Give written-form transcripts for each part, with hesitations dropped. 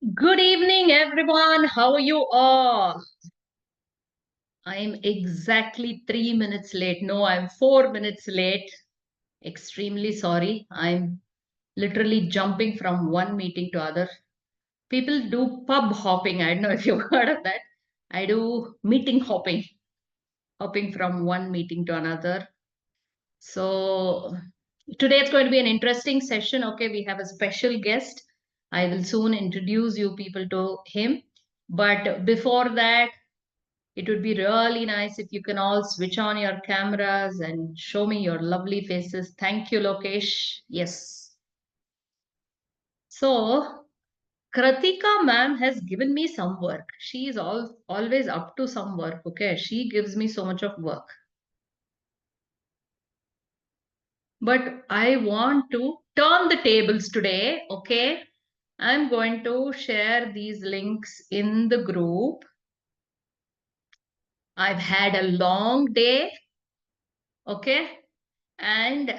Good evening, everyone. How are you all? I'm exactly 3 minutes late. No, I'm 4 minutes late. Extremely sorry. I'm literally jumping from one meeting to other. People do pub hopping. I don't know if you've heard of that. I do meeting hopping, hopping from one meeting to another. So today it's going to be an interesting session. Okay, we have a special guest. I will soon introduce you people to him. But before that, it would be really nice if you can all switch on your cameras and show me your lovely faces. Thank you, Lokesh. Yes. So, Kratika ma'am has given me some work. She is always up to some work. Okay. She gives me so much of work. But I want to turn the tables today. Okay. I'm going to share these links in the group. I've had a long day. Okay. And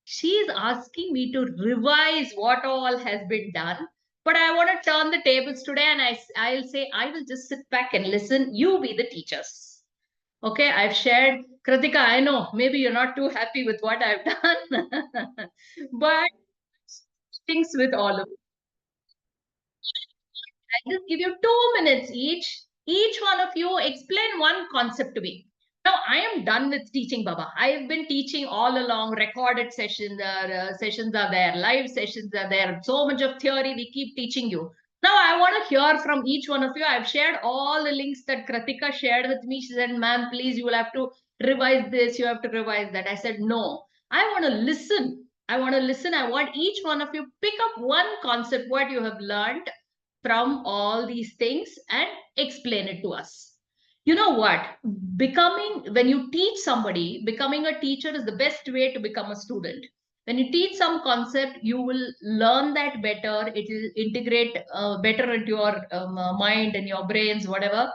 she is asking me to revise what all has been done. But I want to turn the tables today and I'll say, I will just sit back and listen. You be the teachers. Okay, I've shared. Kritika, I know maybe you're not too happy with what I've done, but things with all of you. I'll just give you 2 minutes each. Each one of you explain one concept to me. Now, I am done with teaching, Baba. I have been teaching all along. Recorded sessions are there, live sessions are there. So much of theory we keep teaching you. Now, I want to hear from each one of you. I've shared all the links that Kratika shared with me. She said, "Ma'am, please, you will have to revise this. You have to revise that." I said, "No, I want to listen. I want to listen. I want each one of you pick up one concept, what you have learned from all these things, and explain it to us." You know what? When you teach somebody, becoming a teacher is the best way to become a student. When you teach some concept, you will learn that better. It will integrate better into your mind and your brains, whatever.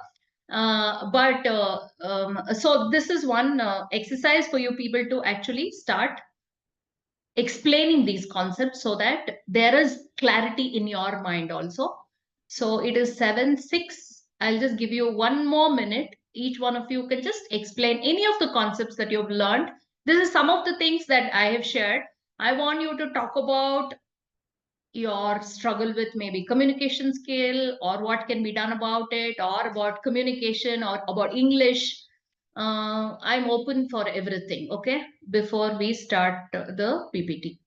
So this is one exercise for you people to actually start explaining these concepts so that there is clarity in your mind also. So it is 7:06. I'll just give you 1 more minute. Each one of you can just explain any of the concepts that you've learned. This is some of the things that I have shared. I want you to talk about your struggle with maybe communication skill or what can be done about it, or about communication, or about English. I'm open for everything, okay, before we start the PPT.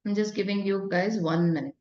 I'm just giving you guys 1 minute.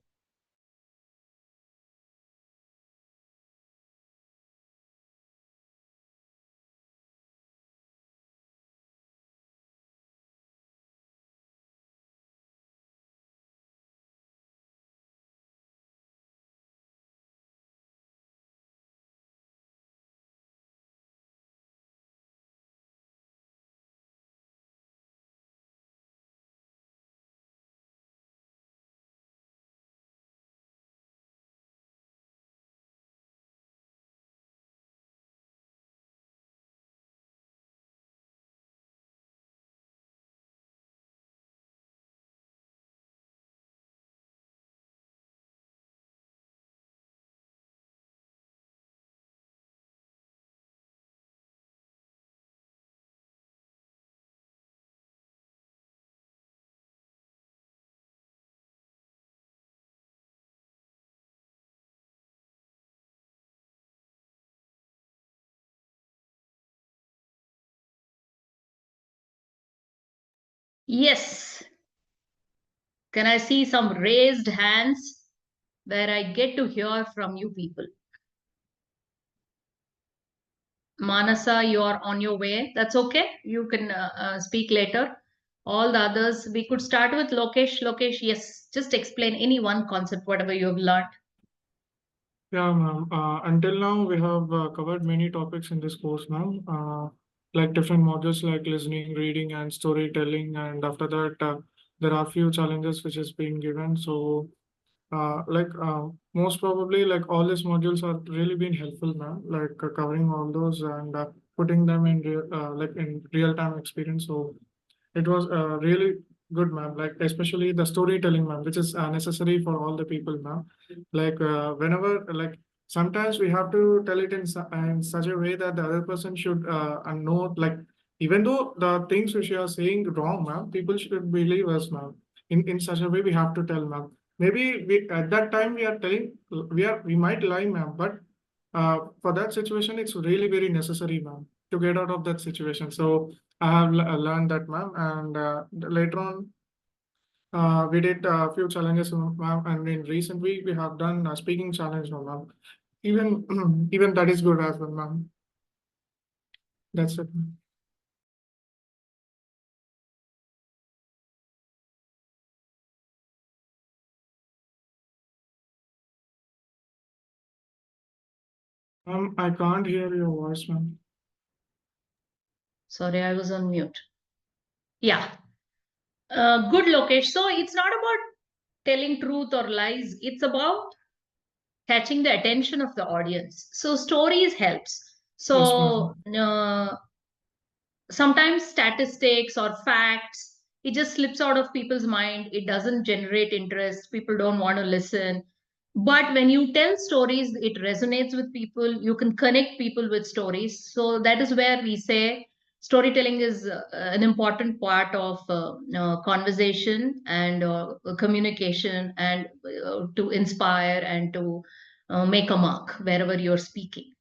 Yes. Can I see some raised hands where I get to hear from you people? Manasa, you are on your way. That's okay. You can speak later. All the others, we could start with Lokesh. Lokesh, yes, just explain any one concept, whatever you have learned. Yeah, ma'am. Until now, we have covered many topics in this course, ma'am. Like different modules like listening, reading, and storytelling. And after that, there are few challenges which is being given. So Most probably, like all these modules are really been helpful, man. Covering all those and putting them in real time experience. So it was really good, ma'am. Like especially the storytelling, ma'am, which is necessary for all the people, ma'am. Whenever, sometimes we have to tell it in such a way that the other person should know, like even though the things which you are saying wrong, ma'am, people should believe us, ma'am. In such a way, we have to tell, ma'am. Maybe at that time we are telling we might lie, ma'am, but for that situation, it's really very necessary, ma'am, to get out of that situation. So I have learned that, ma'am, and later on, we did a few challenges, ma'am, and in recent week we have done a speaking challenge, no, ma'am. Even even that is good as well, ma'am. That's it, ma'am. I can't hear your voice, ma'am. Sorry, I was on mute. Yeah. Good, Lokesh. So it's not about telling truth or lies. It's about catching the attention of the audience. So stories helps. Yes, ma'am. So sometimes statistics or facts, it just slips out of people's mind. It doesn't generate interest. People don't want to listen. But when you tell stories, it resonates with people. You can connect people with stories. So that is where we say storytelling is an important part of conversation and communication, and to inspire and to make a mark wherever you're speaking.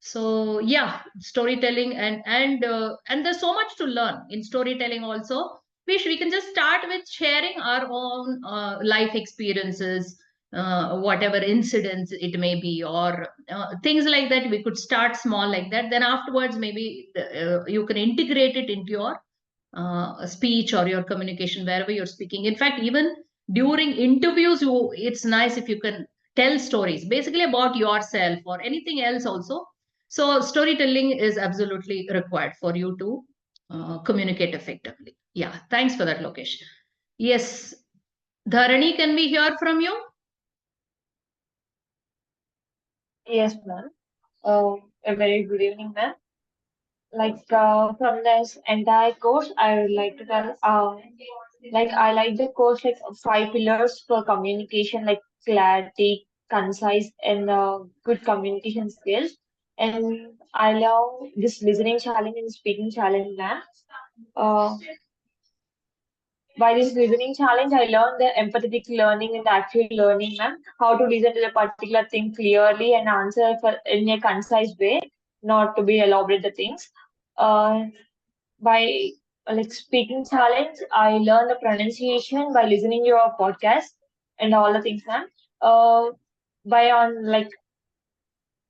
So yeah, storytelling, and there's so much to learn in storytelling also. We can just start with sharing our own life experiences, whatever incidents it may be, or things like that. We could start small like that, then afterwards maybe you can integrate it into your speech or your communication wherever you're speaking. In fact, even during interviews, it's nice if you can tell stories basically about yourself or anything else also. So storytelling is absolutely required for you to communicate effectively. Yeah, thanks for that, Lokesh. Yes, Dharani, can we hear from you? Yes, ma'am. A very good evening, ma'am. From this entire course, I would like to tell, I like the course like five pillars for communication, like clarity, concise, and good communication skills. And I love this listening challenge and speaking challenge, ma'am. Uh, by this listening challenge, I learned the empathetic learning and the active learning, ma'am. How to listen to the particular thing clearly and answer in a concise way, not to be elaborate the things. Uh, by speaking challenge, I learned the pronunciation by listening to your podcast and all the things, ma'am. By on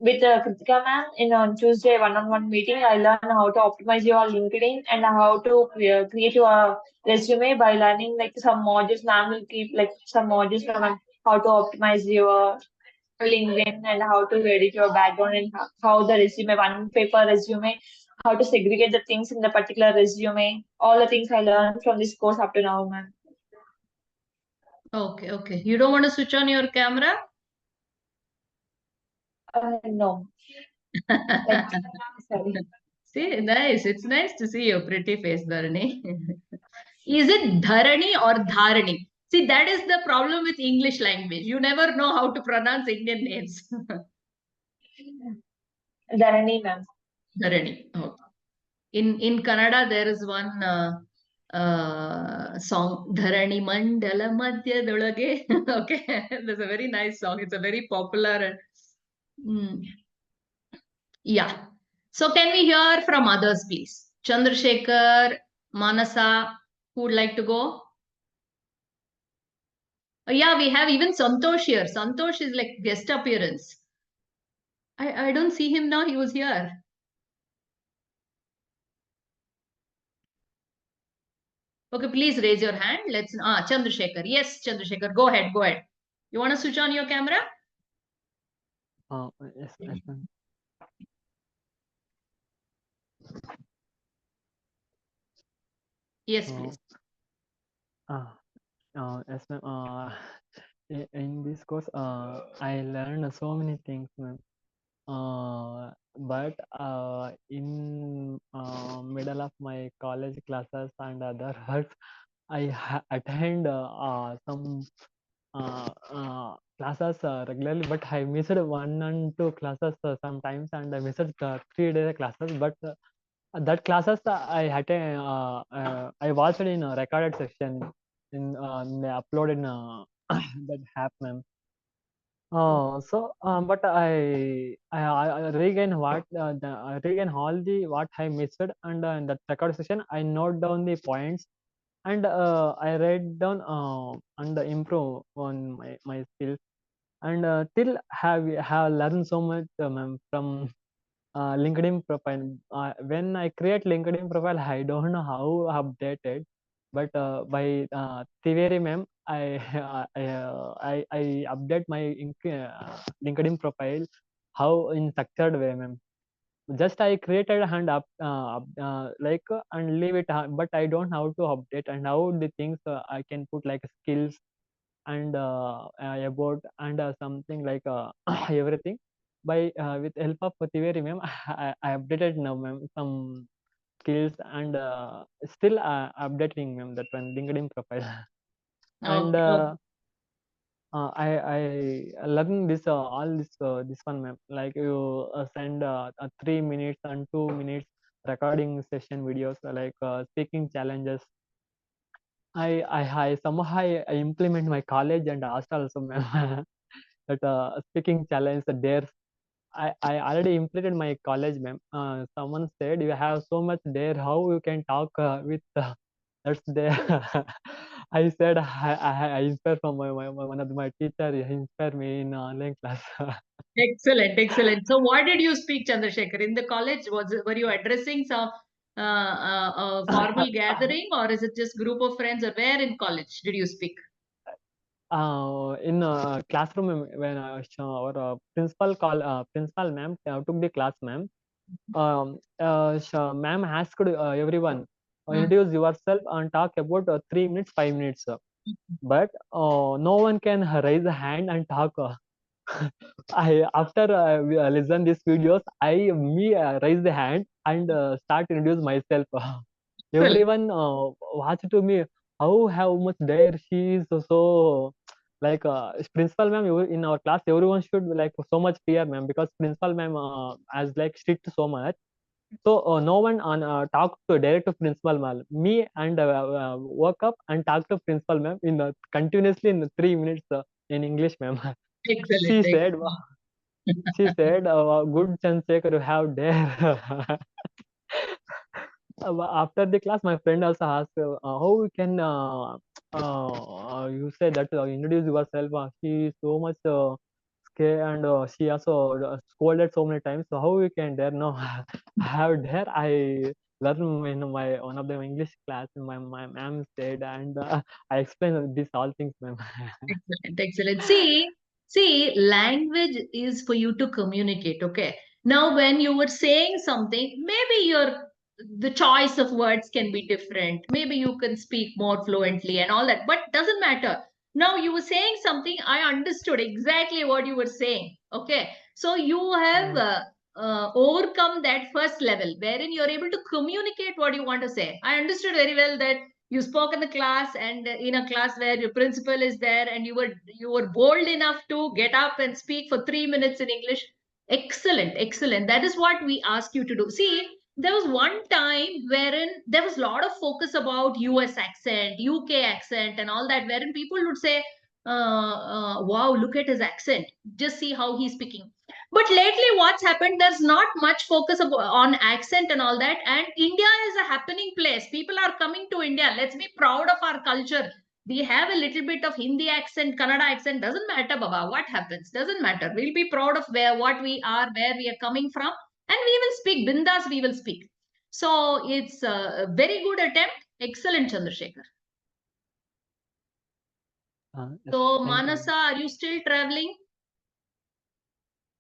with Kritika ma'am in on Tuesday one-on-one meeting, I learned how to optimize your LinkedIn and how to create your resume by learning like some modules. Ma'am will keep like some modules from how to optimize your LinkedIn and how to edit your background and how the resume, one paper resume, how to segregate the things in the particular resume. All the things I learned from this course up to now, ma'am. Okay, okay. You don't want to switch on your camera? No, like sorry. See, nice. It's nice to see your pretty face, Dharani. Is it Dharani or Dharani? See, that is the problem with English language. You never know how to pronounce Indian names. Dharani, ma'am. Dharani. Oh. In Kannada, there is one song, Dharani Mandala Madhyadolage. Okay, that's a very nice song. It's a very popular. Mm, yeah. So can we hear from others, please? Chandrasekhar, Manasa, who would like to go? Yeah, we have even Santosh here. Santosh is like guest appearance. I don't see him now. He was here. Okay, please raise your hand. Chandrasekhar. Yes, Chandrasekhar. Go ahead. Go ahead. You want to switch on your camera? Yes, ma'am. Yes, Uh, please. yes, ma'am. in this course, I learned so many things, ma'am. But in middle of my college classes and other works, I attend some classes regularly, but I missed 1 and 2 classes sometimes, and I missed 3 days classes. But that classes I had I watched it in a recorded section in they uploaded in that app, ma'am. But I regain I regain all the what I missed, and in that record session I note down the points, and I write down and improve on my skills, and till have learned so much, ma'am, from LinkedIn profile. When I create LinkedIn profile, I don't know how update it, but by Triveri ma'am, I update my LinkedIn profile how in structured way, ma'am. Just I created and and leave it, but I don't know how to update and how the things I can put like skills and about and something like everything by with help of Tiveri ma'am. I updated now, ma'am, some skills, and still updating, ma'am, that one LinkedIn profile. And Okay, okay. I learn this all this one, ma'am, like you send 3 minutes and 2 minutes recording session videos, like speaking challenges. I somehow I implement my college and hostel also, ma'am. That speaking challenge, the dares. I already implemented my college, ma'am. Someone said you have so much dare. How you can talk with that's there. I said I inspire from one of my teacher. He inspired me in online class. Excellent, excellent. So, what did you speak, Chandrasekhar? In the college, were you addressing some formal gathering, or is it just group of friends? Or where in college did you speak? In classroom, when our principal ma'am took the class, ma'am. Ma'am asked everyone, Hmm. introduce yourself and talk about 3 minutes, 5 minutes. But no one can raise a hand and talk. I after listen these videos, raise the hand and start introduce myself. Excellent. Everyone watch to me. How much dare she is so like principal ma'am. In our class, everyone should like so much fear, ma'am, because principal ma'am has like strict so much. So no one on talk to direct to principal ma'am. Me and woke up and talk to principal ma'am in continuously in 3 minutes in English, ma'am. Excellent. She said, Excellent. she said, good Chandrasekhar, you have dare. After the class, my friend also asked, how we can you say that introduce yourself. She is so much scared, and she also scolded so many times. So how we can dare? No, I have dare. I learn in my one of the English class. My ma'am said, and I explained this all things, ma'am. Excellent, excellent. See, language is for you to communicate. Okay. Now, when you were saying something, maybe the choice of words can be different. Maybe you can speak more fluently and all that, but doesn't matter. Now you were saying something. I understood exactly what you were saying. Okay. So you have Mm. overcome that first level wherein you're able to communicate what you want to say. I understood very well that you spoke in the class, and in a class where your principal is there, and you were bold enough to get up and speak for 3 minutes in English. Excellent, excellent. That is what we ask you to do. See, there was one time wherein there was a lot of focus about US accent, UK accent, and all that, wherein people would say, wow, look at his accent, just see how he's speaking. But lately, what's happened? There's not much focus on accent and all that. And India is a happening place. People are coming to India. Let's be proud of our culture. We have a little bit of Hindi accent, Kannada accent. Doesn't matter, Baba. What happens? Doesn't matter. We'll be proud of what we are, where we are coming from, and we will speak. Bindas, we will speak. So it's a very good attempt. Excellent, Chandrasekhar. Yes, So, thank you, Manasa, ma'am. are you still traveling?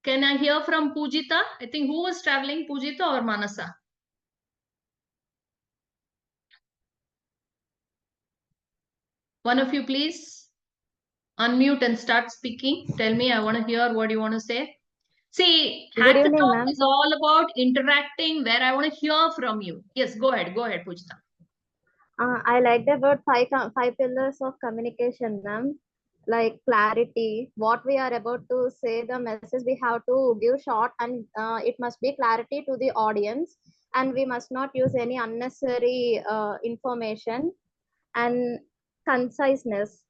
Can I hear from Pujita? I think who was traveling, Pujita or Manasa? One of you, please. Unmute and start speaking. Tell me, I want to hear what you want to say. See, Good evening, hackathon ma'am. is all about interacting where I want to hear from you. Yes, go ahead, Pujita. I liked about five pillars of communication, ma'am. Like clarity, what we are about to say, the message we have to give short, and it must be clarity to the audience, and we must not use any unnecessary information, and conciseness.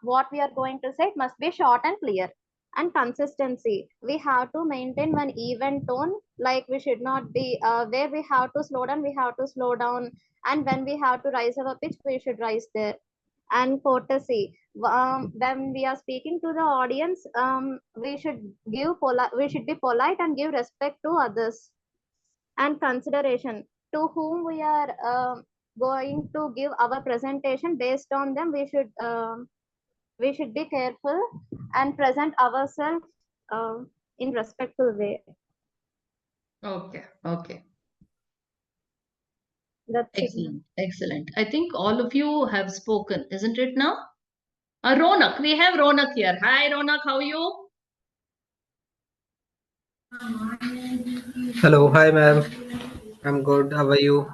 What we are going to say, it must be short and clear. And consistency, we have to maintain one even tone, like we should not be where we have to slow down, we have to slow down, and when we have to rise our pitch, we should rise there. And courtesy, when we are speaking to the audience, we should be polite and give respect to others. And consideration, to whom we are going to give our presentation, based on them we should be careful and present ourselves in respectful way. Okay, okay. That's it. Excellent, excellent. I think all of you have spoken, isn't it now? Ronak, we have Ronak here. Hi, Ronak, how are you? Hello, hi ma'am. I'm good. How are you?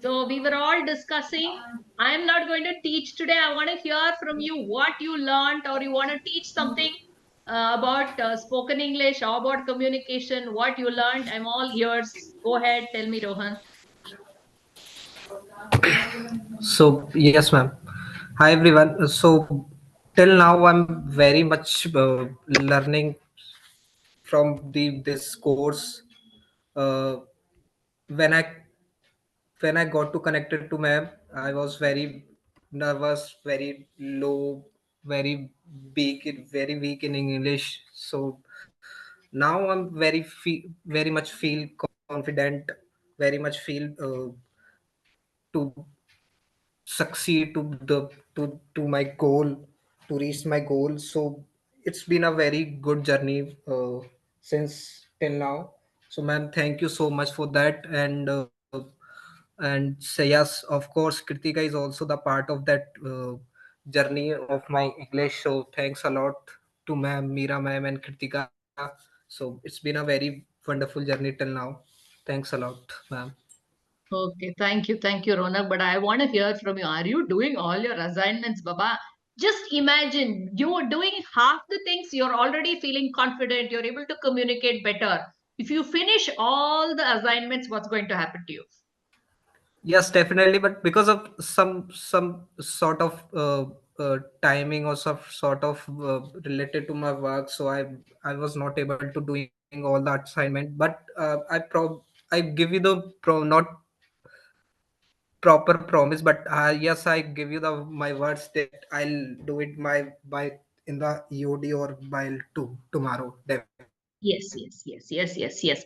So we were all discussing. I am not going to teach today. I want to hear from you what you learned, or you want to teach something about spoken English or about communication, what you learned. I'm all ears. Go ahead, tell me, Rohan. So, yes, ma'am. Hi, everyone. So, till now, I'm very much learning from this course. Uh, when I got to connected to ma'am, I was very nervous, very low, very weak in English. So now I'm very much feel confident, very much feel to succeed to my goal, to reach my goal. So it's been a very good journey since till now. So ma'am, thank you so much for that. And say yes, of course, Kritika is also the part of that journey of my English. So thanks a lot to ma'am, Meera ma'am, and Kritika. So it's been a very wonderful journey till now. Thanks a lot, ma'am. Okay, thank you, Ronak. But I want to hear from you. Are you doing all your assignments, Baba? Just imagine you are doing half the things, you're already feeling confident, you're able to communicate better. If you finish all the assignments, what's going to happen to you? Yes, definitely. But because of some sort of timing or some sort of related to my work, so I was not able to doing all the assignment. But I give you the not proper promise, but yes, I give you the my words that I'll do it by in the EOD or by tomorrow definitely. Yes.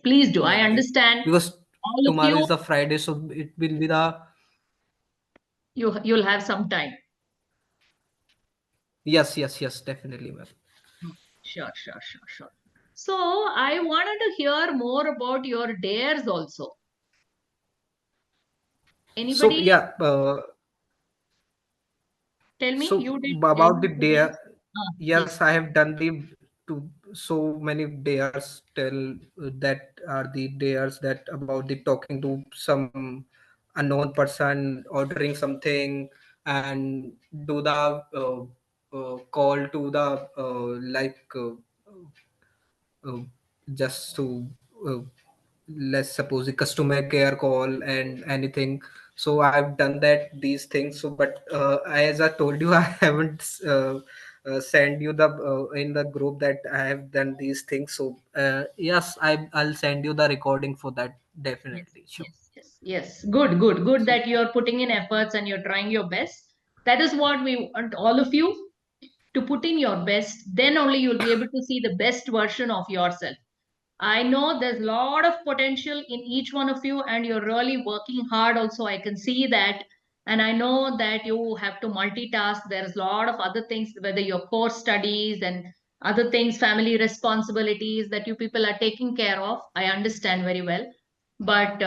Please do. I Because understand tomorrow is the all of Friday, you. so it will be the You'll have some time. yes, definitely, ma'am. Sure. So I wanted to hear more about your dares also. So Anybody yeah, tell me so you did any about the of the day, dares? Yes. yes, I have done the to so many dares tell that are the dares that about the talking to some unknown person, ordering something, and do the call to the uh, just to uh, let's suppose the customer care call and anything. So I've done that these things. So but as I told you, I haven't send you the in the group that I have done these things. So yes, I'll send you the recording for that, definitely, sure. Yes. Good So that you're putting in efforts and you're trying your best. That is what we want all of you to put in your best. Then only you'll be able to see the best version of yourself. I know there's a lot of potential in each one of you, and you're really working hard also. I can see that. And I know that you have to multitask. There's a lot of other things, whether your course studies and other things, family responsibilities that you people are taking care of. I understand very well. But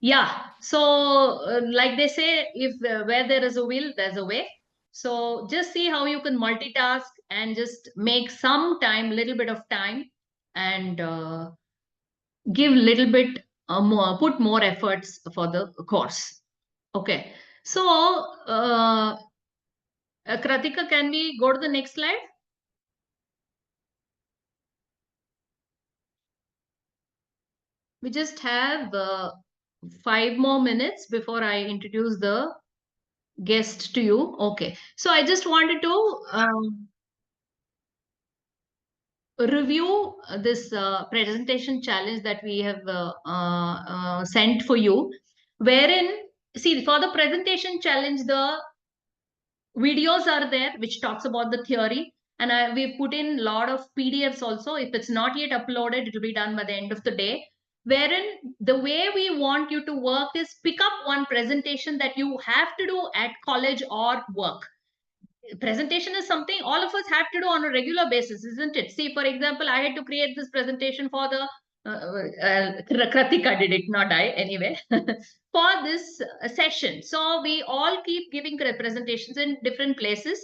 yeah, so like they say, if where there is a will, there's a way. So just see how you can multitask and just make some time, little bit of time, and give little bit more, put more efforts for the course. Okay. So, Kratika, can we go to the next slide? We just have 5 more minutes before I introduce the guest to you. Okay. So I just wanted to review this presentation challenge that we have sent for you, wherein, see, for the presentation challenge, the videos are there which talks about the theory, and we've put in a lot of PDFs also. If it's not yet uploaded, it will be done by the end of the day, wherein the way we want you to work is pick up one presentation that you have to do at college or work. Presentation is something all of us have to do on a regular basis, isn't it? See, for example, I had to create this presentation for the Kratika did it, not I, anyway, for this session. So we all keep giving presentations in different places.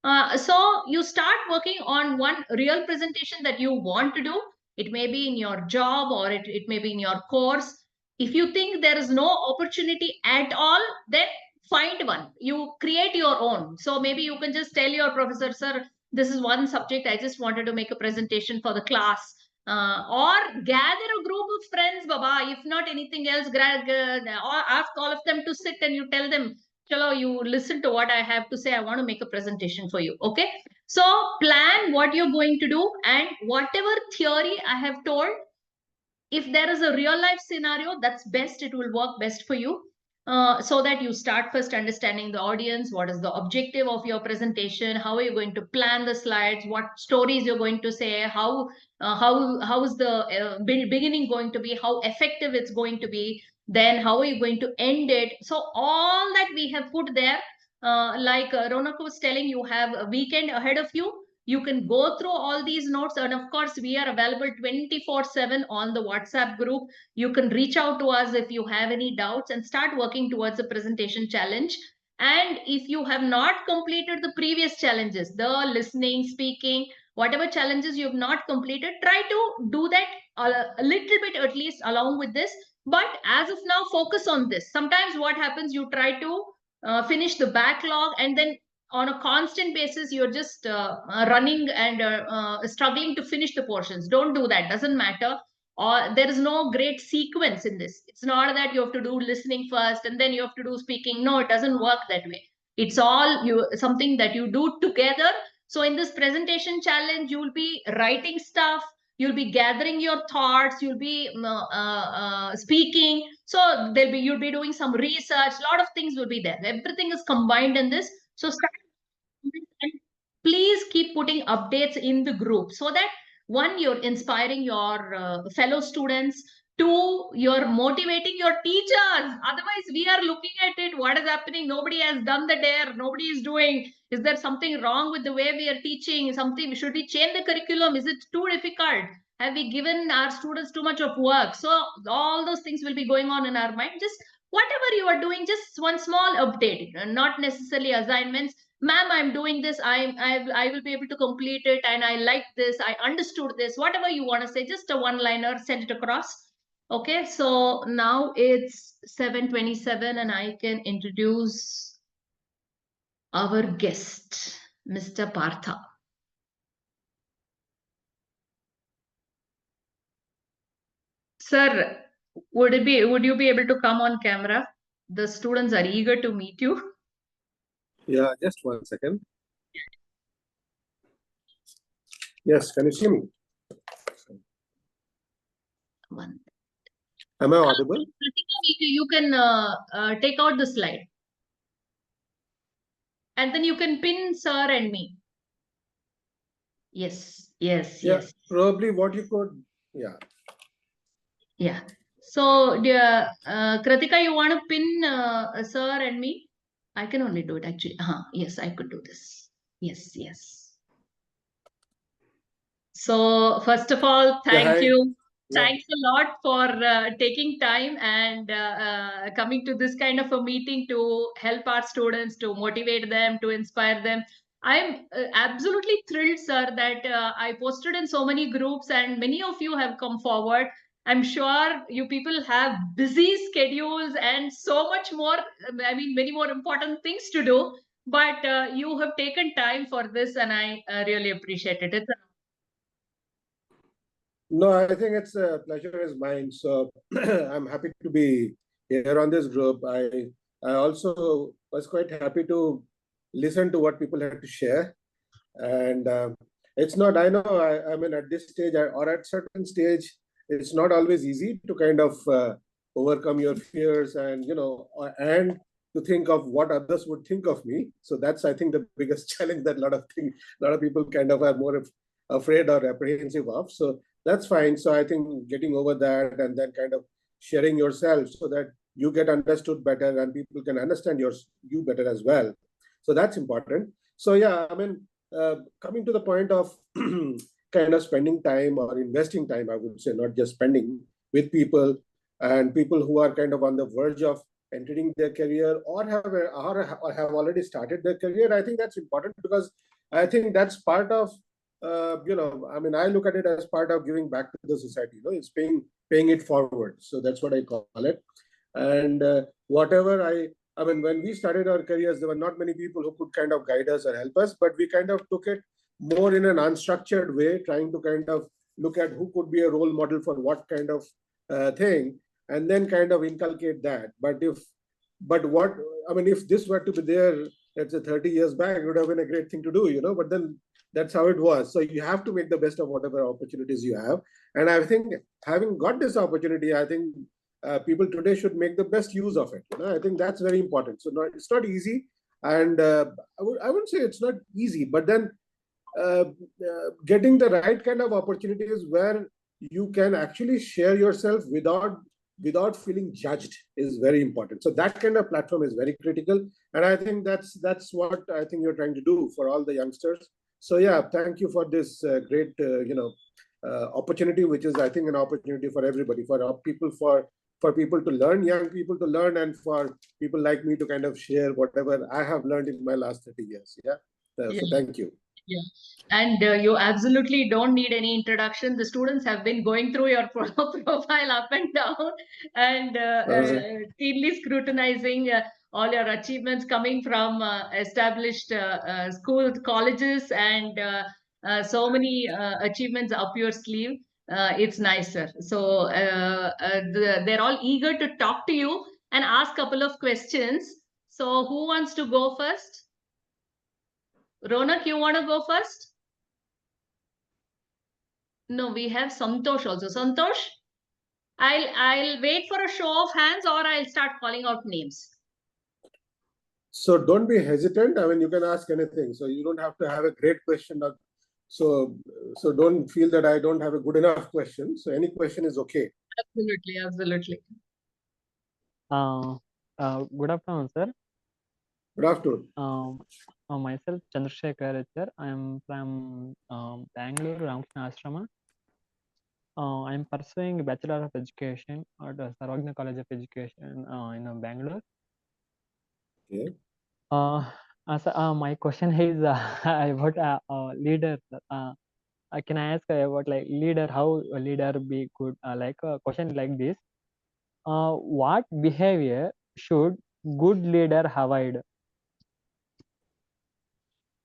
So you start working on one real presentation that you want to do. It may be in your job, or it may be in your course. If you think there is no opportunity at all, then find one. You create your own. So maybe you can just tell your professor, sir, this is one subject, I just wanted to make a presentation for the class. Or gather a group of friends, Baba. If not anything else, or ask all of them to sit and you tell them, chalo, you listen to what I have to say. I want to make a presentation for you. Okay. So plan what you're going to do, and whatever theory I have told, if there is a real life scenario, that's best. It will work best for you. So that you start first understanding the audience, what is the objective of your presentation, how are you going to plan the slides, what stories you're going to say, how is the beginning going to be, how effective it's going to be, then how are you going to end it. So all that we have put there, like Ronak was telling, you have a weekend ahead of you. You can go through all these notes, and of course we are available 24/7 on the WhatsApp group. You can reach out to us if you have any doubts, and start working towards the presentation challenge. And if you have not completed the previous challenges, the listening, speaking, whatever challenges you have not completed, try to do that a little bit at least along with this. But as of now, focus on this. Sometimes what happens, you try to finish the backlog, and then on a constant basis you're just running and struggling to finish the portions. Don't do that. Doesn't matter. Or there is no great sequence in this. It's not that you have to do listening first and then you have to do speaking. No, it doesn't work that way. It's all something that you do together. So in this presentation challenge, you will be writing stuff, you'll be gathering your thoughts, you'll be speaking. So you'll be doing some research. A lot of things will be there. Everything is combined in this. So start, and please keep putting updates in the group, so that one, you're inspiring your fellow students, two, you're motivating your teachers. Otherwise we are looking at it, what is happening, nobody has done the dare, nobody is doing. Is there something wrong with the way we are teaching? Something, should we change the curriculum? Is it too difficult? Have we given our students too much of work? So all those things will be going on in our mind. Just whatever you are doing, just one small update, not necessarily assignments. Ma'am, I'm doing this, I will be able to complete it, and I like this, I understood this, whatever you want to say, just a one liner, send it across. Okay, so now it's 7:27 and I can introduce our guest, Mr. Partha. Sir, would you be able to come on camera? The students are eager to meet you. Yeah, just 1 second. Yes, can you see me? One. Am I audible? You can take out the slide. And then you can pin sir and me. Yes, yes, Yeah, yes. probably what you could, yeah. Yeah. So, dear Kratika, you want to pin sir and me? I can only do it actually. Yes, I could do this. Yes, yes. So, first of all, Yeah, thank hi. you. Yeah. Thanks a lot for taking time and coming to this kind of a meeting to help our students, to motivate them, to inspire them. I'm absolutely thrilled, sir, that I posted in so many groups and many of you have come forward. I'm sure you people have busy schedules and so much more, I mean, many more important things to do. But you have taken time for this, and I really appreciate it. It's No, I think it's a pleasure is mine. So I'm happy to be here on this group. I also was quite happy to listen to what people had to share. And it's not, I know, I mean, at this stage or at certain stage, it's not always easy to kind of overcome your fears and, and to think of what others would think of me. So that's, I think, the biggest challenge that a lot of people kind of are more afraid or apprehensive of. So that's fine. So I think getting over that and then kind of sharing yourself so that you get understood better and people can understand you better as well. So that's important. So yeah, I mean, coming to the point of kind of spending time or investing time, I would say, not just spending with people and people who are kind of on the verge of entering their career or have already started their career. I think that's important because I think that's part of I mean, I look at it as part of giving back to the society. It's paying it forward. So that's what I call it. And whatever I mean, when we started our careers, there were not many people who could kind of guide us or help us, but we kind of took it more in an unstructured way, trying to kind of look at who could be a role model for what kind of thing, and then kind of inculcate that. But what, I mean, if this were to be there, let's say 30 years back, it would have been a great thing to do, but then that's how it was. So you have to make the best of whatever opportunities you have. And I think having got this opportunity, I think people today should make the best use of it. I think that's very important. So it's not easy, and I wouldn't say it's not easy, but then getting the right kind of opportunities where you can actually share yourself without feeling judged is very important. So that kind of platform is very critical, and I think that's what I think you're trying to do for all the youngsters. So yeah, thank you for this great opportunity, which is, I think, an opportunity for everybody, for people to learn, young people to learn, and for people like me to kind of share whatever I have learned in my last 30 years. Yeah. So thank you. Yeah. And you absolutely don't need any introduction. The students have been going through your profile up and down and keenly scrutinizing all your achievements coming from established schools, colleges, and so many achievements up your sleeve. It's nice, sir. So they're all eager to talk to you and ask a couple of questions. So who wants to go first? Ronak, you want to go first? No, we have Santosh also. Santosh, I'll wait for a show of hands or I'll start calling out names. So don't be hesitant. I mean, you can ask anything. So you don't have to have a great question. So don't feel that I don't have a good enough question. So any question is okay. Absolutely, absolutely. Good afternoon, sir. Good afternoon. Myself, Chandrasekhar, sir. I am from Bangalore, Ramakrishna Ashrama. I am pursuing Bachelor of Education at the Sarvagna College of Education in Bangalore. Okay. My question is about leader. Can I ask about like leader? How a leader be good? Like a question like this. What behavior should good leader avoid?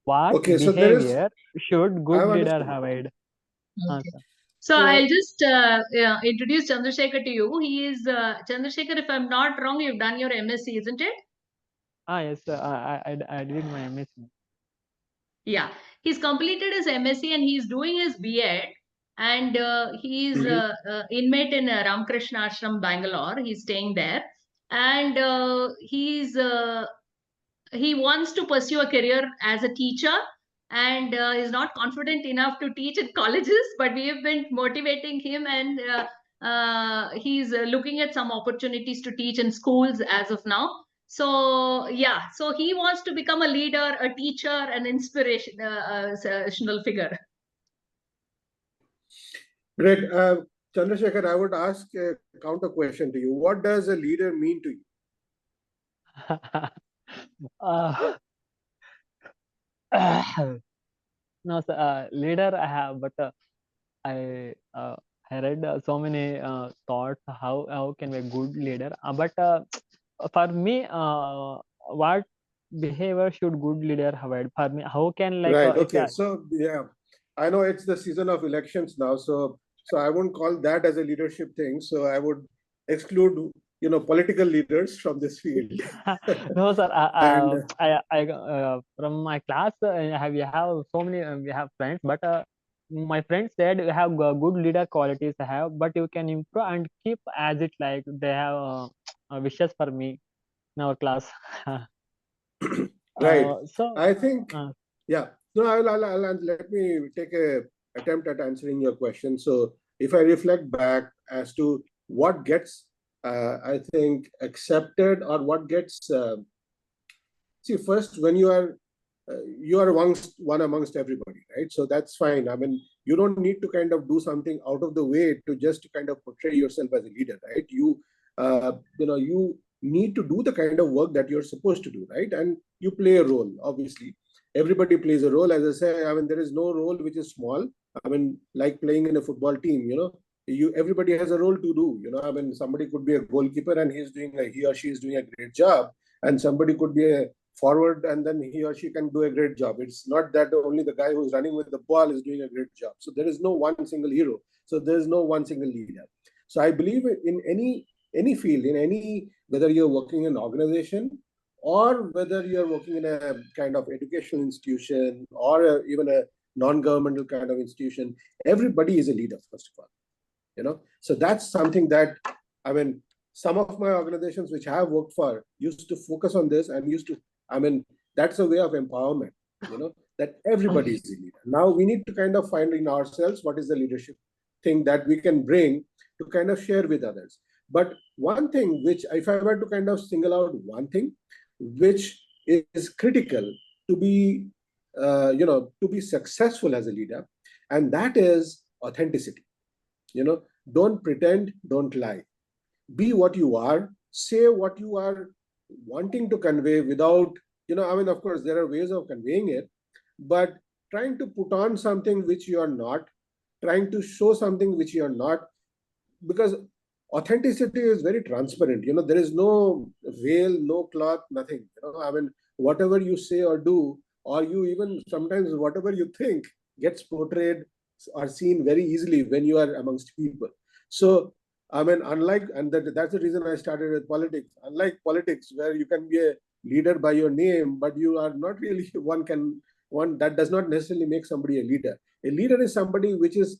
What Okay, so behavior should good I've leader understood. avoid? Okay. Sir. So So- I'll just introduce Chandrasekhar to you. He is Chandrasekhar. If I'm not wrong, you've done your MSc, isn't it? Yes, sir. I did my MSc. Yeah, he's completed his MSc and he's doing his B.Ed. And he's inmate in Ramakrishna Ashram, Bangalore. He's staying there, and he wants to pursue a career as a teacher, and is not confident enough to teach in colleges. But we have been motivating him, and he's looking at some opportunities to teach in schools as of now. So yeah, so he wants to become a leader, a teacher, an inspirational figure. Great. Chandrasekhar, I would ask a counter question to you. What does a leader mean to you? uh, no, sir, leader I have, but I uh, I read so many thoughts how can be a good leader. But for me, what behavior should good leader avoid? For me, how can like Right. if Okay. So yeah, I know it's the season of elections now, so I wouldn't call that as a leadership thing. So I would exclude, political leaders from this field. no, sir. And From my class, we have so many. We have friends, but my friends said we have good leader qualities. I have, but you can improve and keep as it like they have wishes for me in our class. right, So, I think uh, yeah. No, let me take a attempt at answering your question. So if I reflect back as to what gets, I think, accepted or what gets see, first, when you are amongst one amongst everybody, right? So that's fine. I mean, you don't need to kind of do something out of the way to just kind of portray yourself as a leader, right? You need to do the kind of work that you're supposed to do, right? And you play a role. Obviously, everybody plays a role. As I say, I mean, there is no role which is small. I mean, like playing in a football team, everybody has a role to do. I mean, somebody could be a goalkeeper and he or she is doing a great job, and somebody could be a forward and then he or she can do a great job. It's not that only the guy who's running with the ball is doing a great job. So there is no one single hero. So there is no one single leader. So I believe in any field, in any, whether you're working in an organization or whether you're working in a kind of educational institution or even a non-governmental kind of institution, everybody is a leader, first of all. So that's something that, I mean, some of my organizations which I have worked for used to focus on this and used to, I mean, that's a way of empowerment, that everybody is a leader. Now we need to kind of find in ourselves what is the leadership thing that we can bring to kind of share with others. But one thing which, if I were to kind of single out one thing, which is critical to be, to be successful as a leader, and that is authenticity. Don't pretend, don't lie. Be what you are, say what you are wanting to convey without, I mean, of course, there are ways of conveying it, but trying to put on something which you are not, trying to show something which you are not, because authenticity is very transparent. There is no veil, no cloth, nothing. I mean, whatever you say or do, or you even sometimes whatever you think gets portrayed or seen very easily when you are amongst people. So I mean, that's the reason I started with politics. Unlike politics, where you can be a leader by your name, but you are not really one that does not necessarily make somebody a leader. A leader is somebody which is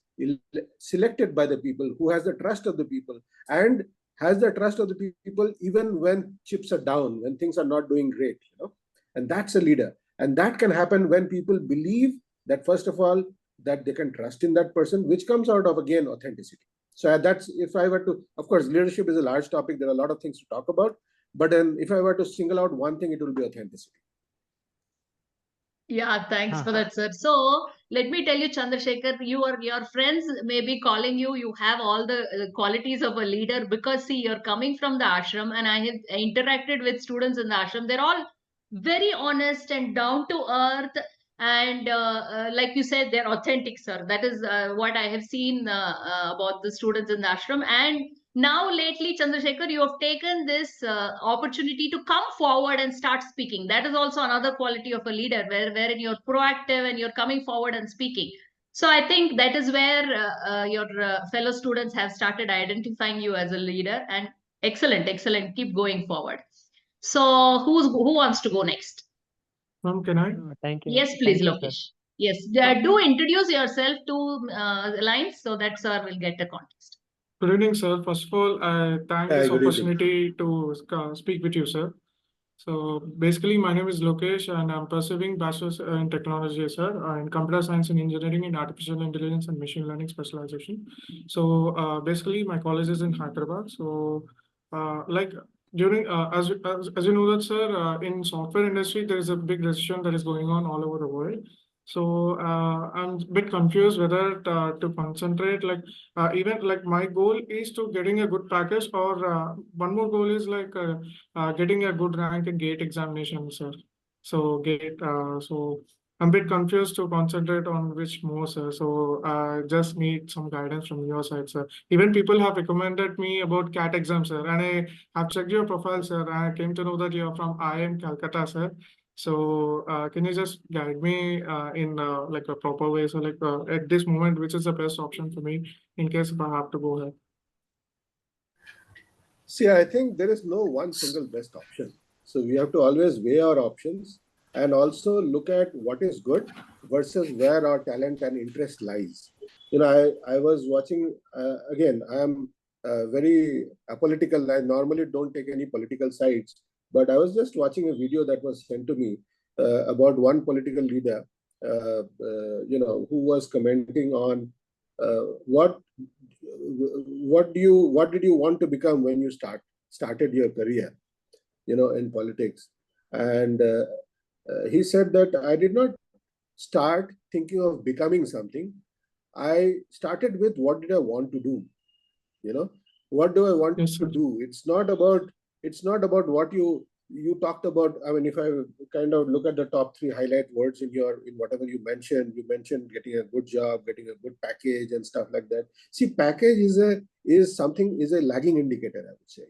selected by the people, who has the trust of the people, and has the trust of the people even when chips are down, when things are not doing great. And that's a leader. And that can happen when people believe that, first of all, that they can trust in that person, which comes out of, again, authenticity. So that's, if I were to, of course, leadership is a large topic. There are a lot of things to talk about. But then if I were to single out one thing, it will be authenticity. Yeah, thanks for that, sir. So let me tell you, Chandrasekhar, your friends may be calling you. You have all the qualities of a leader because see, you're coming from the ashram, and I have interacted with students in the ashram. They're all very honest and down to earth, and like you said, they're authentic, sir. That is what I have seen about the students in the ashram. And now lately, Chandrasekhar, you have taken this opportunity to come forward and start speaking. That is also another quality of a leader, wherein you're proactive and you're coming forward and speaking. So I think that is where your fellow students have started identifying you as a leader. And excellent, excellent. Keep going forward. So who wants to go next? Can I? thank you, Yes, please, sir. Lokesh. Yes, do introduce yourself to lines so that sir will get the context. Good evening, sir. First of all, I thank this Good evening. opportunity to speak with you, sir. So basically, my name is Lokesh, and I'm pursuing bachelor's in technology, sir, in computer science and engineering in artificial intelligence and machine learning specialization. So basically, my college is in Hyderabad. So like during as you know that, sir, in software industry, there is a big recession that is going on all over the world. So I'm a bit confused whether to concentrate, like even like my goal is to getting a good package, or one more goal is like getting a good rank in GATE examination, sir. So GATE, so I'm a bit confused to concentrate on which more, sir. So I just need some guidance from your side, sir. Even people have recommended me about CAT exam, sir, and I have checked your profile, sir. And I came to know that you're from IIM Calcutta, sir. So can you just guide me in like a proper way? So like at this moment, which is the best option for me in case if I have to go ahead? See, I think there is no one single best option. So we have to always weigh our options and also look at what is good versus where our talent and interest lies. You know, I was watching, again, I am very apolitical. I normally don't take any political sides, but I was just watching a video that was sent to me about one political leader, who was commenting on what what did you want to become when you started your career, in politics. And he said that I did not start thinking of becoming something. I started with what did I want to do, you know what do I want Yes, to sir. do. It's not about what you talked about. I mean, if I kind of look at the top three highlight words in whatever you mentioned getting a good job, getting a good package and stuff like that. See, package is a lagging indicator, I would say.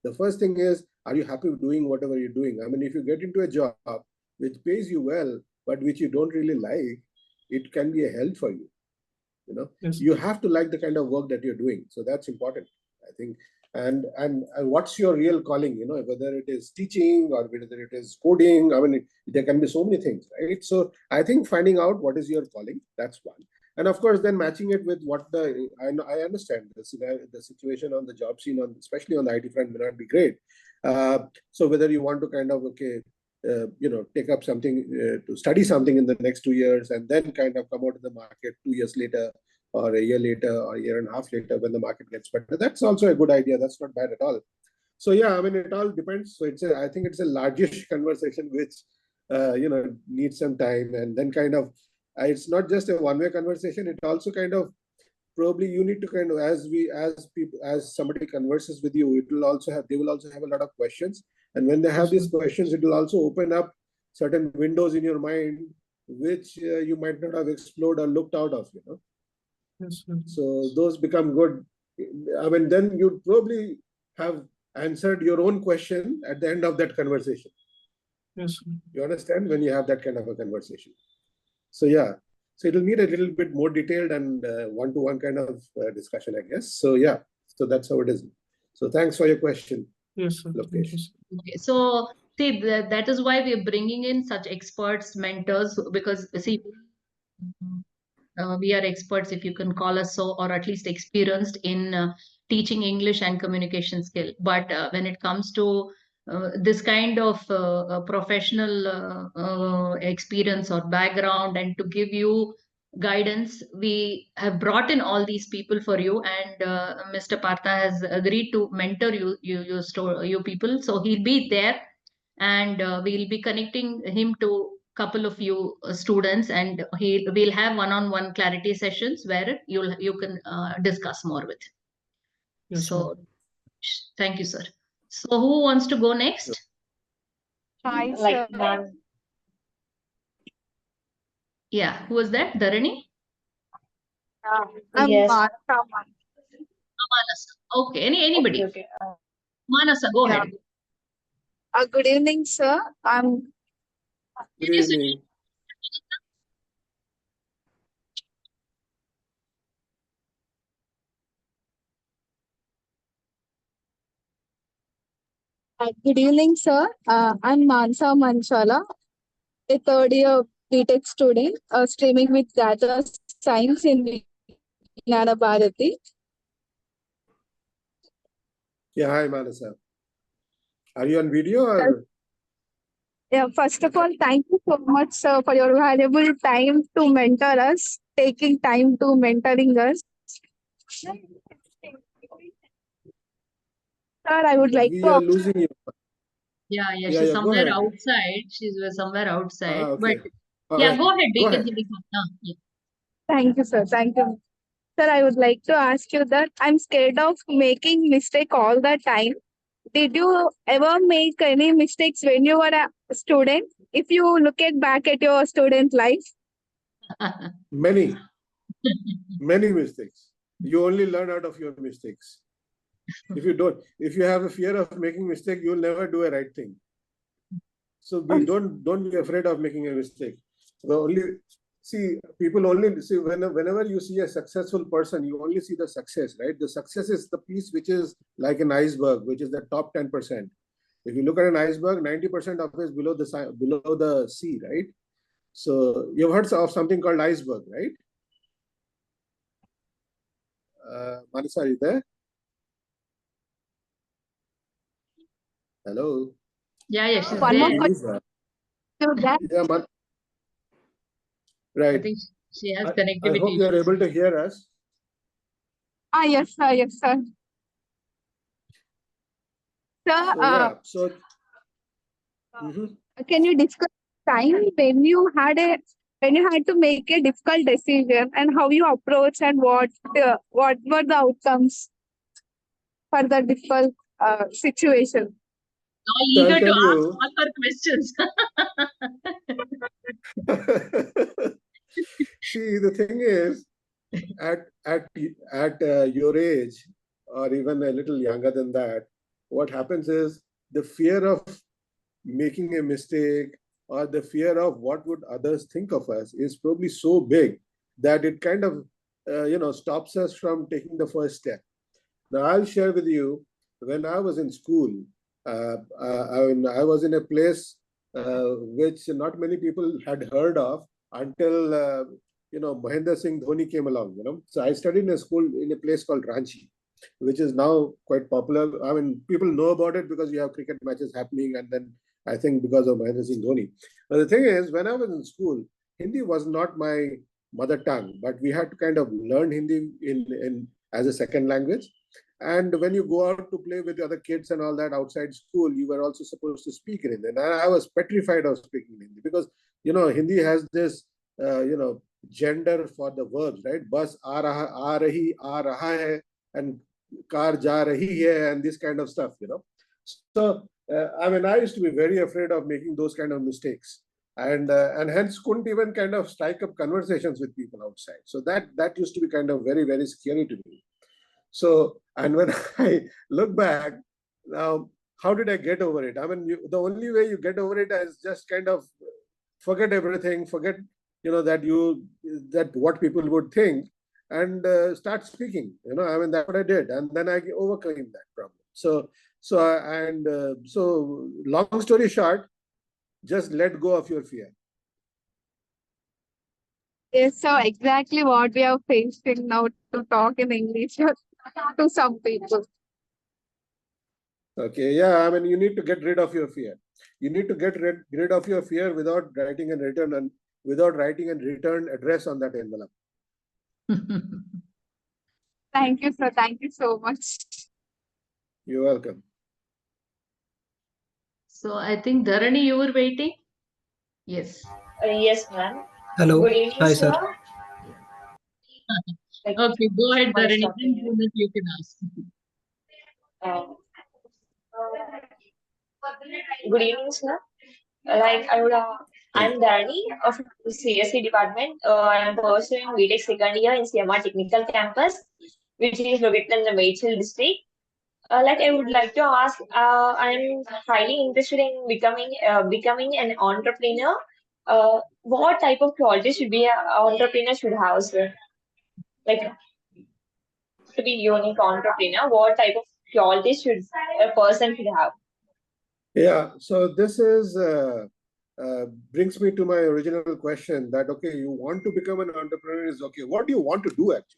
The first thing is, are you happy with doing whatever you're doing? I mean, if you get into a job which pays you well but which you don't really like, it can be a hell for you. Yes. You have to like the kind of work that you're doing. So that's important, I think. And what's your real calling, whether it is teaching or whether it is coding. I mean, there can be so many things, right? So I think finding out what is your calling, that's one. And of course then matching it with what I understand the situation on the job scene, especially on the IT front, may not be great. So whether you want to kind of take up something, to study something in the next 2 years and then kind of come out of the market 2 years later or a year later or a year and a half later when the market gets better, that's also a good idea. That's not bad at all. So yeah, I mean, it all depends. So I think it's a largish conversation which needs some time, and then kind of it's not just a one-way conversation. It also kind of probably you need to kind of, as somebody converses with you, they will also have a lot of questions, and when they have Yes, these sir. questions, it will also open up certain windows in your mind which you might not have explored or looked out of. Yes, sir. So those become good. I mean, then you probably have answered your own question at the end of that conversation. Yes, sir. You understand, when you have that kind of a conversation. So yeah, so it'll need a little bit more detailed and one-to-one kind of discussion, I guess. So yeah, so that's how it is. So thanks for your question, Yes, sir. Thank you, Lokesh. sir. Okay, so see, that is why we're bringing in such experts, mentors, because see, we are experts, if you can call us so, or at least experienced in teaching English and communication skill. But when it comes to this kind of professional experience or background, and to give you guidance, we have brought in all these people for you. And Mr. Partha has agreed to mentor you people. So he'll be there, and we'll be connecting him to couple of you students, and we'll have one-on-one clarity sessions where you can discuss more with. Yes, sir. So thank you, sir. So who wants to go next? Hi, sir. Ma'am. Yeah, who was that? Dharani? I'm yes. Manasa. Okay, anybody. Okay. Manasa, go Yeah. ahead. Good evening, sir. Good evening. Good evening, sir. I'm Mansa Manchala, a third year BTech student, streaming with data science in Vijnana Bharati. Yeah, hi Manasa. Are you on video or? Yeah, first of all, thank you so much, sir, for your valuable time to mentor us, taking time to mentoring us. Sir, I would like We to are losing you. Yeah, Yeah, she's go somewhere ahead. outside. She's somewhere outside. But Okay. Yeah, go ahead, Go Deacon ahead. Harika. Yeah. Thank you, sir. Thank you. Sir, I would like to ask you that I'm scared of making mistake all the time. Did you ever make any mistakes when you were a student? If you look back at your student life, Many mistakes. You only learn out of your mistakes. If you have a fear of making mistake, you'll never do a right thing. So don't be afraid of making a mistake. People only see whenever you see a successful person, you only see the success, right? The success is the piece which is like an iceberg, which is the top 10%. If you look at an iceberg, 90% of it is below the sea, right? So you've heard of something called iceberg, right? Manasa, are you there? Hello. Yeah, she's one more there. question to that. Yeah, I right. think she has I connectivity hope you are issues. able to hear us. Yes, sir. Yes, sir. Sir, So yeah, so mhm. can you discuss time when you had to make a difficult decision and how you approach and what were the outcomes for the difficult situation? All So I'll eager to tell ask you. all her questions. See, the thing is, at your age, or even a little younger than that, what happens is the fear of making a mistake or the fear of what would others think of us is probably so big that it kind of stops us from taking the first step. Now, I'll share with you when I was in school. I was in a place which not many people had heard of until Mahendra Singh Dhoni came along. So I studied in a school in a place called Ranchi, which is now quite popular. I mean, people know about it because you have cricket matches happening, and then I think because of Mahendra Singh Dhoni. But the thing is, when I was in school, Hindi was not my mother tongue, but we had to kind of learn Hindi in as a second language. And when you go out to play with the other kids and all that outside school, you were also supposed to speak in Hindi. And I was petrified of speaking Hindi because, Hindi has this, gender for the verbs, right? Bus aa raha hai, and car ja rahi hai, and this kind of stuff, So, I used to be very afraid of making those kind of mistakes. And hence couldn't even kind of strike up conversations with people outside. So that used to be kind of very, very scary to me. So, and when I look back now, how did I get over it? I mean, the only way you get over it is just kind of forget everything, forget that what people would think, and start speaking. That's what I did, and then I overcame that problem. So long story short, just let go of your fear. Yes, so exactly what we are facing now to talk in English to some people. Okay, yeah, you need to get rid of your fear. You need to get rid of your fear without writing and return address on that envelope. Thank you, sir. Thank you so much. You're welcome. So I think Dharani, you were waiting. Yes. Yes, ma'am. Hello. Good evening, Hi, sir. sir. Okay, go ahead, Nice Dharani. talking to you. Then you can ask. Uh, Good evening, sir. I'm Dani of CSC department. I'm pursuing BTech second year in CMR Technical Campus, which is located in the Maychil district. I would like to ask, I'm highly interested in becoming an entrepreneur. What type of qualities should be an entrepreneur should have, sir? Like to be unique entrepreneur, what type of qualities should a person should have? Yeah, so this is brings me to my original question that, okay, you want to become an entrepreneur is okay. What do you want to do actually?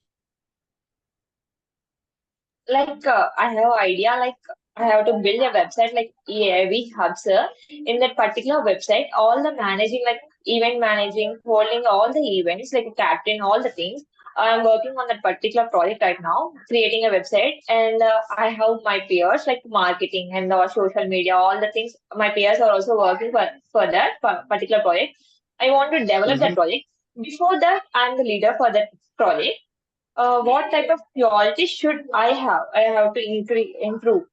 I have idea, I have to build a website like EAV Hub, sir. In that particular website, all the managing, like event managing, holding all the events, like captain, all the things. I'm working on that particular project right now, creating a website, and I have my peers like marketing and social media, all the things. My peers are also working for that particular project. I want to develop that Mhm. project. Before that, I'm the leader for that project. What type of quality should I have? I have to improve.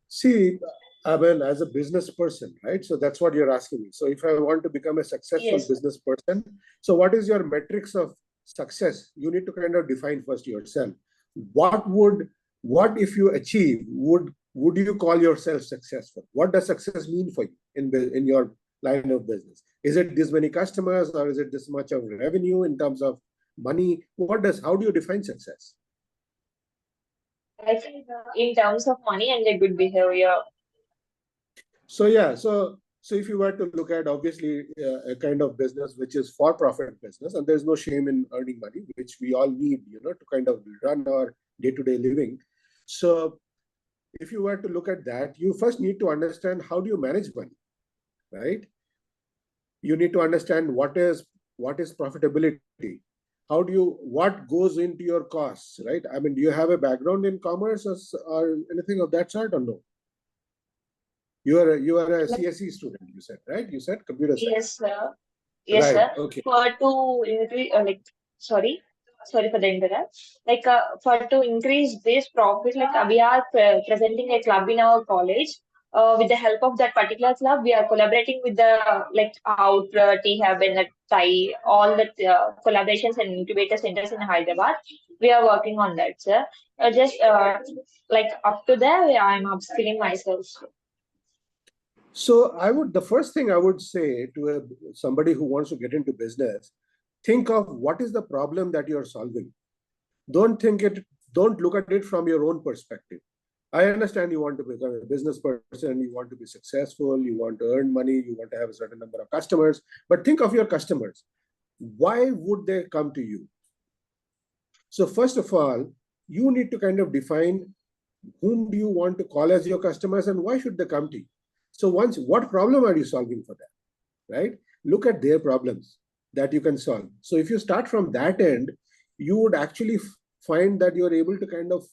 See, I mean, as a business person, right? So that's what you're asking me. So if I want to become a successful Yes. business person, so what is your metrics of success? You need to kind of define first yourself. What would, what if you achieve, would you call yourself successful? What does success mean for you in your line of business? Is it this many customers, or is it this much of revenue in terms of money? How do you define success? Like in terms of money and a good behavior. So yeah, so if you were to look at obviously a kind of business which is for-profit business, and there's no shame in earning money, which we all need, to kind of run our day-to-day living. So if you were to look at that, you first need to understand how do you manage money, right? You need to understand what is profitability. What goes into your costs, right? I mean, do you have a background in commerce or anything of that sort, or no? You are a CSE student, you said, right? You said computer science. Yes, sir. Yes, Right. sir. Okay. For to increase, sorry for the interrupt. For to increase this profit, we are presenting a club in our college. With the help of that particular club, we are collaborating with the Outlet, T-Hub, and the TAI, all the collaborations and incubator centers in Hyderabad. We are working on that, sir. Just up to there, I'm upskilling myself. So the first thing I would say to somebody who wants to get into business, think of what is the problem that you're solving. Don't look at it from your own perspective. I understand you want to become a business person, you want to be successful, you want to earn money, you want to have a certain number of customers, but think of your customers. Why would they come to you? So first of all, you need to kind of define whom do you want to call as your customers and why should they come to you? So what problem are you solving for them, right? Look at their problems that you can solve. So if you start from that end, you would actually find that you're able to kind of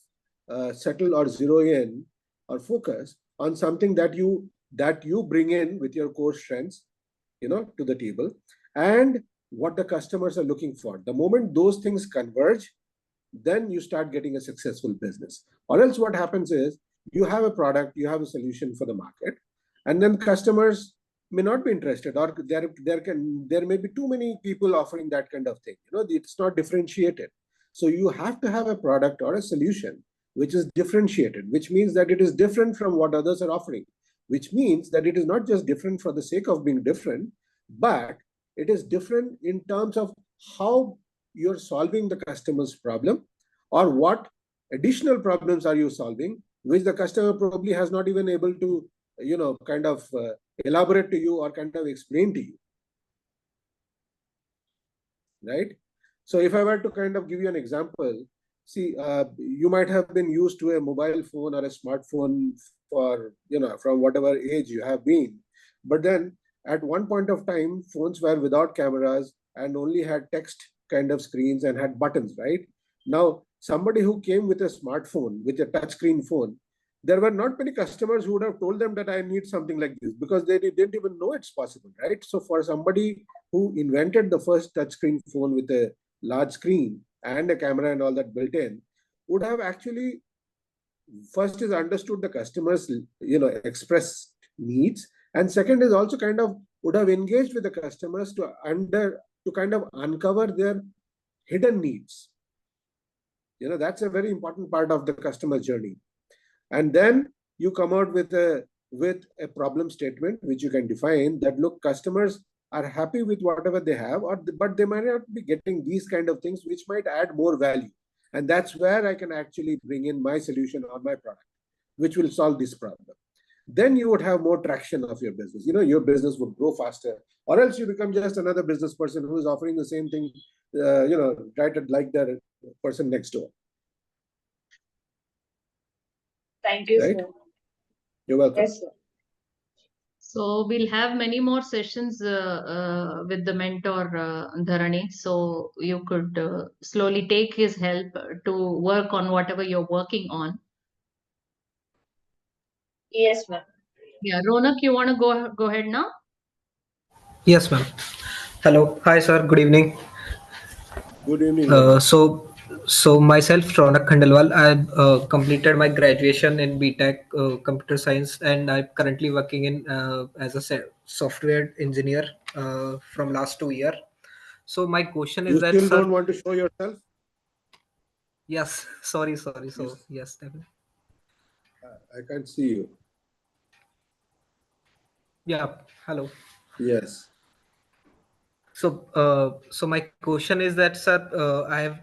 settle or zero in or focus on something that you bring in with your core strengths, to the table, and what the customers are looking for. The moment those things converge, then you start getting a successful business. Or else what happens is you have a product, you have a solution for the market, and then customers may not be interested, or there may be too many people offering that kind of thing. It's not differentiated. So you have to have a product or a solution which is differentiated, which means that it is different from what others are offering, which means that it is not just different for the sake of being different, but it is different in terms of how you're solving the customer's problem, or what additional problems are you solving, which the customer probably has not even able to, kind of elaborate to you or kind of explain to you, right? So if I were to kind of give you an example, see, you might have been used to a mobile phone or a smartphone for, from whatever age you have been. But then at one point of time, phones were without cameras and only had text kind of screens and had buttons, right? Now, somebody who came with a smartphone, with a touchscreen phone, there were not many customers who would have told them that I need something like this, because they didn't even know it's possible, right? So for somebody who invented the first touchscreen phone with a large screen and a camera and all that built in, would have actually first is understood the customers, express needs, and second is also kind of would have engaged with the customers to kind of uncover their hidden needs. That's a very important part of the customer journey. And then you come out with a problem statement which you can define that, look, customers are happy with whatever they have, but they might not be getting these kind of things which might add more value. And that's where I can actually bring in my solution or my product, which will solve this problem. Then you would have more traction of your business. Your business would grow faster, or else you become just another business person who is offering the same thing, right, like the person next door. Thank you, Right? sir. You're welcome. Yes, sir. So we'll have many more sessions with the mentor, Dharani. So you could slowly take his help to work on whatever you're working on. Yes, ma'am. Yeah, Ronak, you want to go ahead now? Yes, ma'am. Hello. Hi, sir. Good evening. Good evening, Uh, Ronak. so, so myself, Ronak Khandelwal, I completed my graduation in BTech Computer Science, and I'm currently working in as a software engineer from last 2 year. So my question is You that, still sir. don't want to show yourself? Yes, sorry. You, So yes, definitely. I can't see you. Yeah. Hello. Yes. So my question is that, sir, I have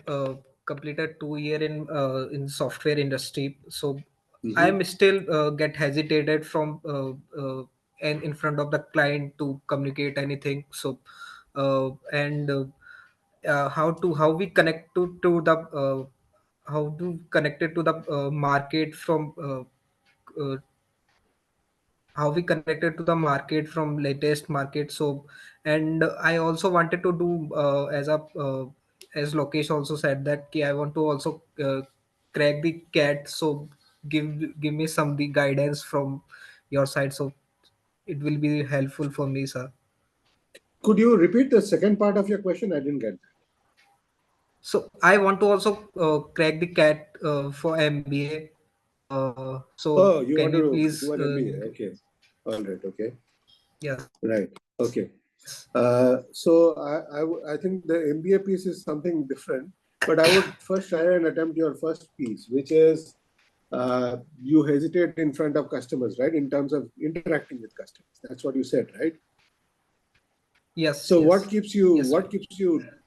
completed 2 year in software industry. So Mm-hmm. I'm still get hesitated from and in front of the client to communicate anything. So and how we connect to the how to connect it to the market from how we connected to the market from latest market. So and I also wanted to do as Lokesh also said that I want to also crack the cat. So give me some the guidance from your side, so it will be helpful for me, sir. Could you repeat the second part of your question? I didn't get that. So I want to also crack the cat for MBA. So Oh, you can want you to please do an MBA? Okay. All right. Okay. yes. Right. Okay. I think the MBA piece is something different, but I would first try and attempt your first piece, which is you hesitate in front of customers, right? In terms of interacting with customers. That's what you said, right? Yes, So yes, yes, sir.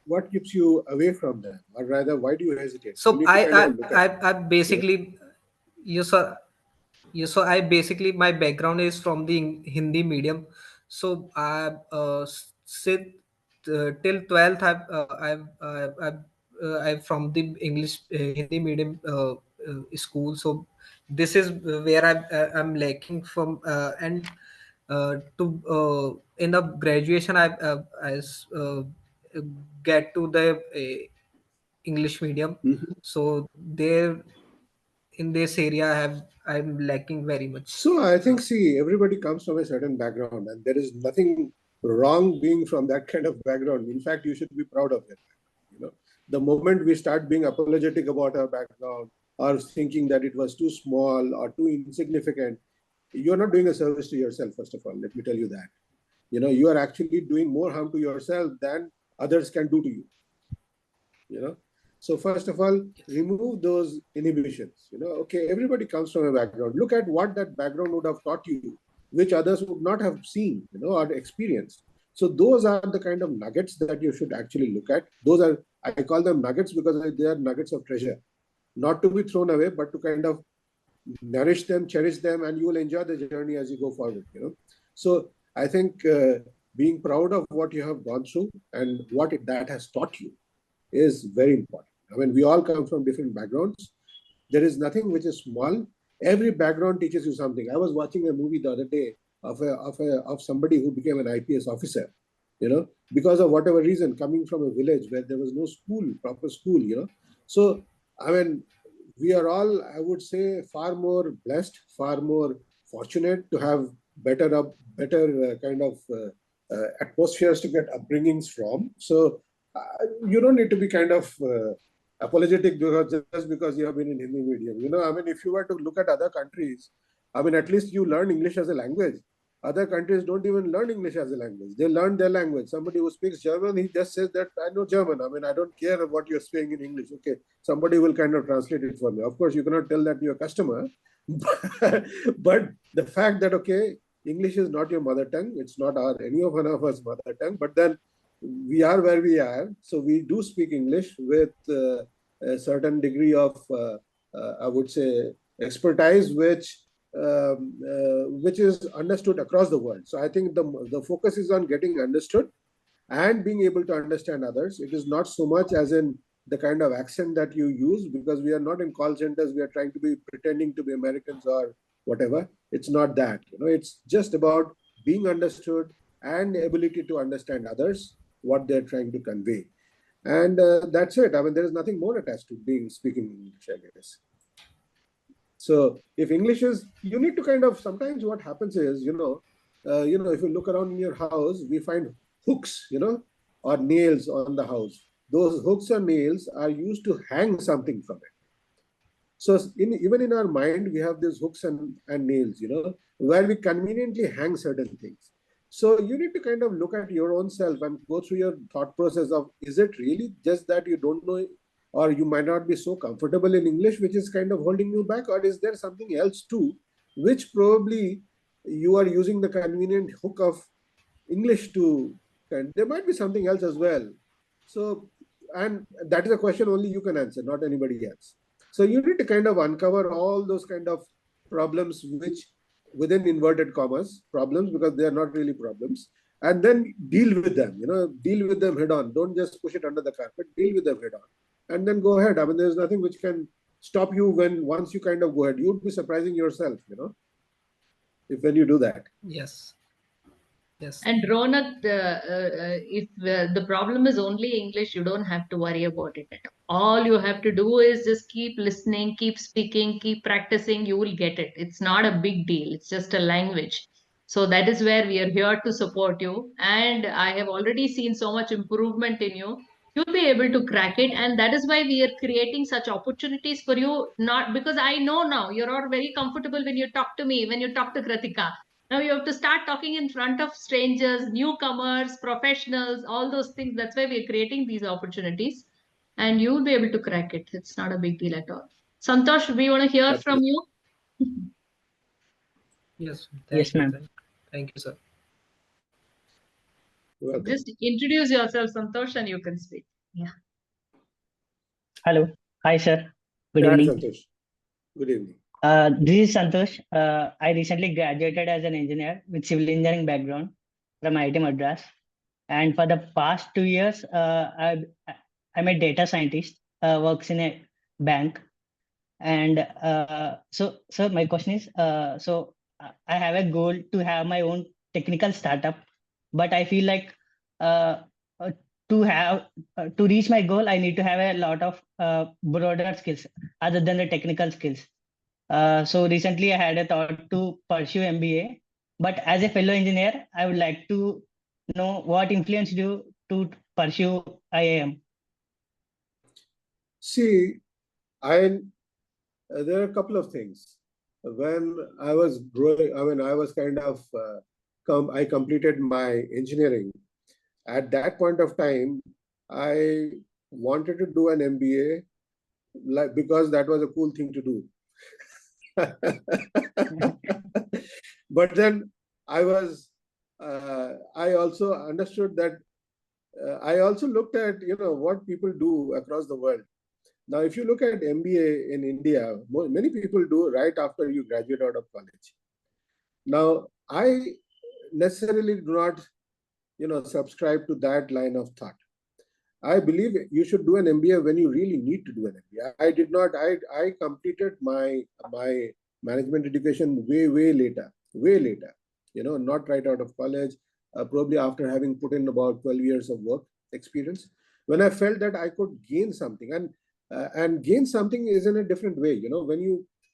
what keeps you away from them, or rather, why do you hesitate? You So need to kind of look at. I Yeah. basically, yes, sir. Yes, so I basically my background is from the Hindi medium. So I sit till 12th. I'm from the English Hindi medium school. So this is where I'm lacking from and to in the graduation I get to the English medium. Mhm. So there in this area I'm lacking very much. So I think, see, everybody comes from a certain background, and there is nothing wrong being from that kind of background. In fact, you should be proud of it. You know, the moment we start being apologetic about our background or thinking that it was too small or too insignificant, you're not doing a service to yourself. First of all, let me tell you that. You are actually doing more harm to yourself than others can do to you. you know so first of all, remove those inhibitions. Okay, everybody comes from a background. Look at what that background would have taught you, which others would not have seen, or experienced. So those are the kind of nuggets that you should actually look at. Those are, I call them nuggets, because they are nuggets of treasure, not to be thrown away, but to kind of nourish them, cherish them, and you will enjoy the journey as you go forward. So I think being proud of what you have gone through and that has taught you is very important. I mean, we all come from different backgrounds. There is nothing which is small. Every background teaches you something. I was watching a movie the other day of somebody who became an IPS officer, because of whatever reason, coming from a village where there was no school, proper school. So, I mean, we are all, I would say, far more blessed, far more fortunate to have better kind of atmospheres to get upbringings from. So you don't need to be kind of apologetic just because you have been in Hindi medium. I mean, if you were to look at other countries, I mean, at least you learn English as a language. Other countries don't even learn English as a language. They learn their language. Somebody who speaks German, he just says that I know German. I mean, I don't care what you're saying in English. Okay, somebody will kind of translate it for me. Of course, you cannot tell that to your customer, but the fact that, okay, English is not your mother tongue. It's not any of one of us mother tongue. But then we are where we are, so we do speak English with a certain degree of, I would say, expertise, which is understood across the world. So I think the focus is on getting understood and being able to understand others. It is not so much as in the kind of accent that you use, because we are not in call centers. We are trying to be pretending to be Americans or whatever. It's not that. It's just about being understood and the ability to understand others, what they're trying to convey. And that's it. I mean, there is nothing more attached to speaking English, I guess. So if English is, you need to kind of, sometimes what happens is, if you look around in your house, we find hooks, or nails on the house. Those hooks or nails are used to hang something from it. So even in our mind, we have these hooks and nails, where we conveniently hang certain things. So you need to kind of look at your own self and go through your thought process of, is it really just that you don't know, or you might not be so comfortable in English, which is kind of holding you back, or is there something else too, which probably you are using the convenient hook of English to, and there might be something else as well. So, and that is a question only you can answer, not anybody else. So you need to kind of uncover all those kind of problems, which within inverted commas, problems, because they are not really problems, and then deal with them, deal with them head on. Don't just push it under the carpet, deal with them head on. And then go ahead. I mean, there's nothing which can stop you once you kind of go ahead. You would be surprising yourself, when you do that. Yes. Yes. And Ronak, if the problem is only English, you don't have to worry about it at all. All you have to do is just keep listening, keep speaking, keep practicing. You will get it. It's not a big deal. It's just a language. So that is where we are here to support you. And I have already seen so much improvement in you. You'll be able to crack it. And that is why we are creating such opportunities for you. Not because I know now you're all very comfortable when you talk to me, when you talk to Kratika. Now you have to start talking in front of strangers, newcomers, professionals, all those things. That's why we're creating these opportunities. And you'll be able to crack it. It's not a big deal at all. Santosh, we want to hear from you. Yes. Yes, ma'am. Thank you, sir. Welcome. Just introduce yourself, Santosh, and you can speak. Yeah. Hello. Hi, sir. Good Hi, evening. Santosh. Good evening. This is Santosh. I recently graduated as an engineer with civil engineering background from IIT Madras. And for the past 2 years, I'm a data scientist, works in a bank. And so my question is, so I have a goal to have my own technical startup, but I feel like to reach my goal, I need to have a lot of broader skills other than the technical skills. So recently I had a thought to pursue MBA, but as a fellow engineer, I would like to know what influenced you to pursue IIM. See, there are a couple of things. When I was growing, I was kind of, I completed my engineering. At that point of time, I wanted to do an MBA, because that was a cool thing to do. But then I also understood that, I also looked at, what people do across the world. Now, if you look at MBA in India, many people do right after you graduate out of college. Now, I necessarily do not, subscribe to that line of thought. I believe you should do an MBA when you really need to do an MBA. I did not. I completed my management education way later. Not right out of college. Probably after having put in about 12 years of work experience, when I felt that I could gain something, and gain something is in a different way.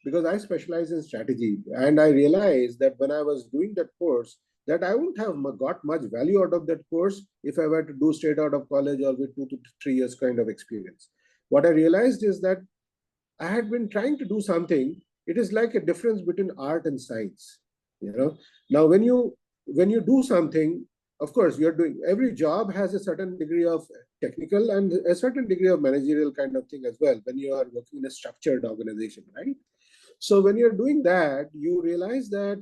Because I specialize in strategy, and I realized that when I was doing that course, that I wouldn't have got much value out of that course if I were to do straight out of college or with 2 to 3 years kind of experience. What I realized is that I had been trying to do something. It is like a difference between art and science. Now when you do something, of course, you're doing, every job has a certain degree of technical and a certain degree of managerial kind of thing as well when you are working in a structured organization, right? So when you're doing that, you realize that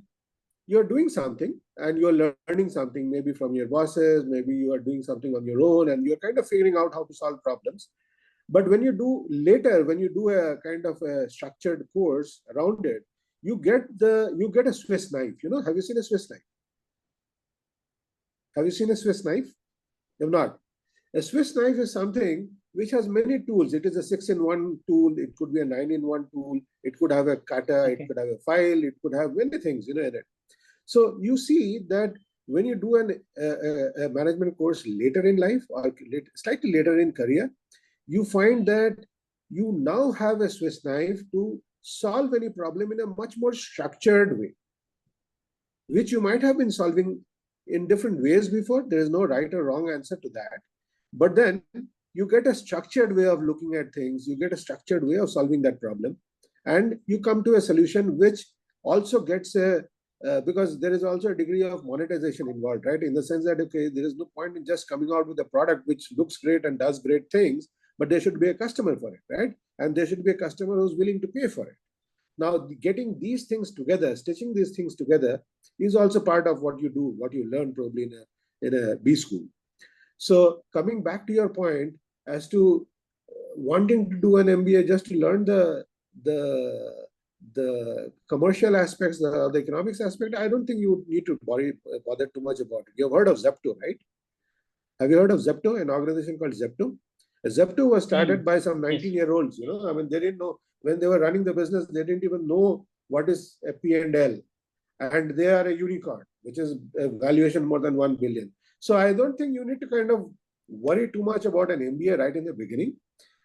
you're doing something and you're learning something, maybe from your bosses, maybe you are doing something on your own, and you're kind of figuring out how to solve problems. But when you do a kind of a structured course around it, you get a Swiss knife. Have you seen a Swiss knife? Have you seen a Swiss knife? You have not. A Swiss knife is something which has many tools. It is a 6-in-1 tool. It could be a 9-in-1 tool. It could have a cutter. Okay. It could have a file. It could have many things, in it. So you see that when you do a management course later in life or slightly later in career, you find that you now have a Swiss knife to solve any problem in a much more structured way, which you might have been solving in different ways before. There is no right or wrong answer to that. But then you get a structured way of looking at things. You get a structured way of solving that problem. And you come to a solution which also gets a, because there is also a degree of monetization involved, right? In the sense that, okay, there is no point in just coming out with a product which looks great and does great things, but there should be a customer for it, right? And there should be a customer who's willing to pay for it. Now, getting these things together, stitching these things together is also part of what you do, what you learn probably in a B school. So coming back to your point as to wanting to do an MBA just to learn the commercial aspects, the economics aspect, I don't think you need to bother too much about it. You've heard of Zepto, right? Have you heard of Zepto, an organization called Zepto? Zepto was started by some 19-year-olds, you know, I mean, they didn't know, when they were running the business, they didn't even know what is a P&L. And they are a unicorn, which is a valuation more than 1 billion. So I don't think you need to kind of worry too much about an MBA right in the beginning.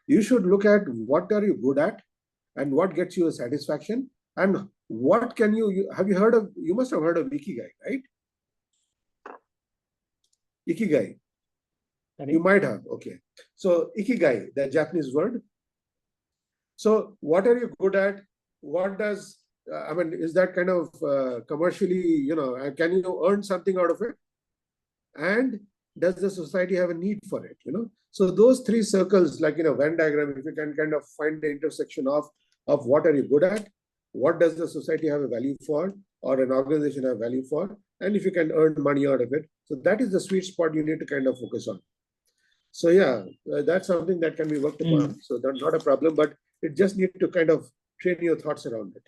You should look at what are you good at and what gets you a satisfaction and what can you have you heard of, you must have heard of Ikigai, right? Ikigai. Sorry? You might have, okay. So Ikigai, the Japanese word. So what are you good at? What does, I mean, is that kind of commercially, you know, can you earn something out of it? And does the society have a need for it, you know? So those three circles, like in a Venn diagram, if you can kind of find the intersection of what are you good at, what does the society have a value for, or an organization have value for, and if you can earn money out of it. So that is the sweet spot you need to kind of focus on. So yeah, that's something that can be worked upon. So that's not a problem, but it just needs to kind of train your thoughts around it.